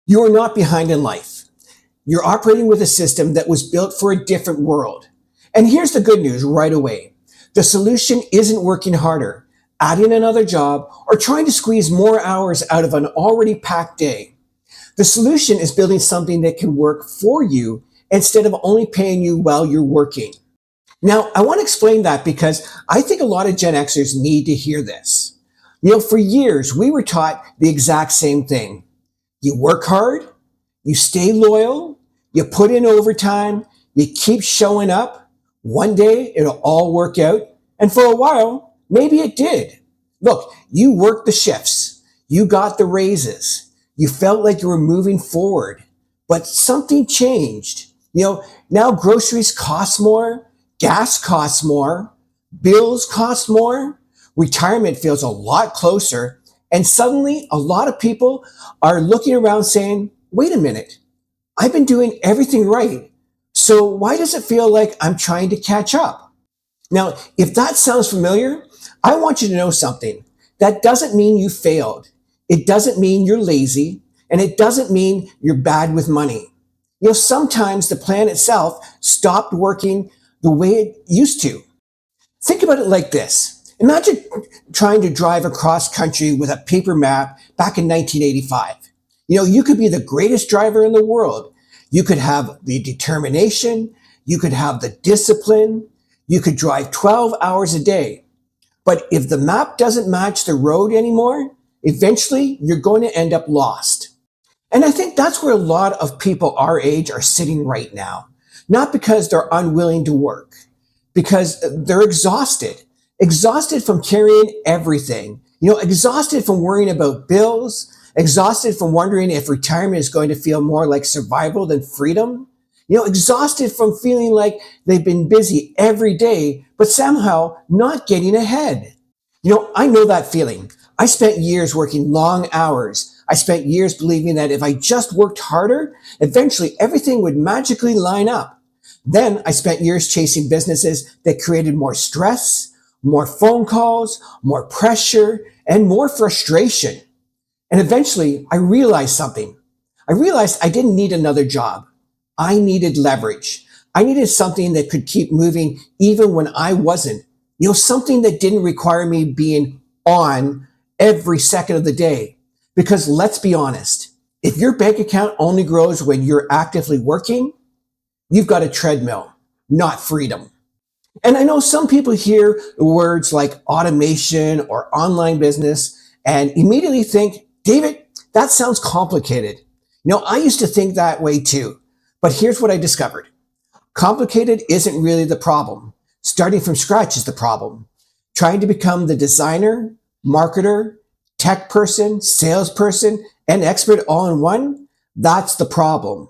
You are not behind in life. You're operating with a system that was built for a different world. And here's the good news right away. The solution isn't working harder, adding another job, or trying to squeeze more hours out of an already packed day. The solution is building something that can work for you instead of only paying you while you're working. Now, I want to explain that because I think a lot of Gen Xers need to hear this. For years, we were taught the exact same thing. You work hard, you stay loyal, you put in overtime, you keep showing up. One day, it'll all work out. And for a while, maybe it did. Look, you worked the shifts. You got the raises. You felt like you were moving forward. But something changed. Now groceries cost more, gas costs more, bills cost more, retirement feels a lot closer, and suddenly a lot of people are looking around saying, wait a minute, I've been doing everything right. So why does it feel like I'm trying to catch up? Now, if that sounds familiar, I want you to know something. That doesn't mean you failed. It doesn't mean you're lazy, and it doesn't mean you're bad with money. Sometimes the plan itself stopped working the way it used to. Think about it like this. Imagine trying to drive across country with a paper map back in 1985. You could be the greatest driver in the world. You could have the determination. You could have the discipline. You could drive 12 hours a day. But if the map doesn't match the road anymore, eventually you're going to end up lost. And I think that's where a lot of people our age are sitting right now. Not because they're unwilling to work, because they're exhausted from carrying everything, exhausted from worrying about bills, exhausted from wondering if retirement is going to feel more like survival than freedom, exhausted from feeling like they've been busy every day, but somehow not getting ahead. I know that feeling. I spent years working long hours. I spent years believing that if I just worked harder, eventually everything would magically line up. Then I spent years chasing businesses that created more stress, more phone calls, more pressure, and more frustration. And eventually I realized something. I realized I didn't need another job. I needed leverage. I needed something that could keep moving even when I wasn't. Something that didn't require me being on every second of the day. Because let's be honest, if your bank account only grows when you're actively working, you've got a treadmill, not freedom. And I know some people hear words like automation or online business and immediately think, David, that sounds complicated. I used to think that way too. But here's what I discovered. Complicated isn't really the problem. Starting from scratch is the problem. Trying to become the designer, marketer, tech person, salesperson, and expert all in one, that's the problem.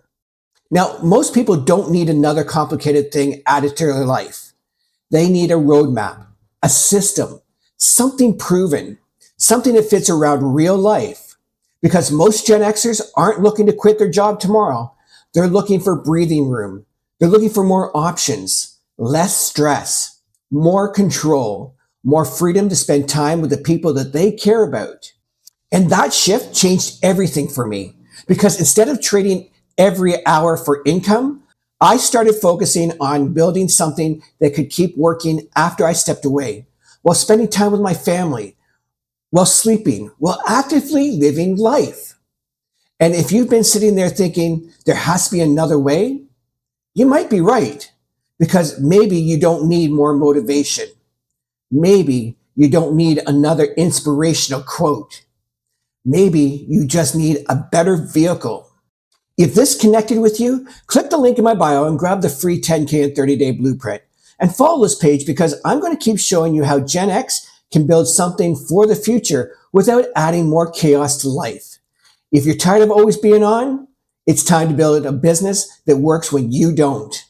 Now, most people don't need another complicated thing added to their life. They need a roadmap, a system, something proven, something that fits around real life. Because most Gen Xers aren't looking to quit their job tomorrow. They're looking for breathing room. They're looking for more options, less stress, more control, more freedom to spend time with the people that they care about. And that shift changed everything for me. Because instead of trading every hour for income, I started focusing on building something that could keep working after I stepped away, while spending time with my family, while sleeping, while actively living life. And if you've been sitting there thinking there has to be another way, you might be right, because maybe you don't need more motivation. Maybe you don't need another inspirational quote. Maybe you just need a better vehicle. If this connected with you, click the link in my bio and grab the free 10K and 30-day blueprint. And follow this page because I'm going to keep showing you how Gen X can build something for the future without adding more chaos to life. If you're tired of always being on, it's time to build a business that works when you don't.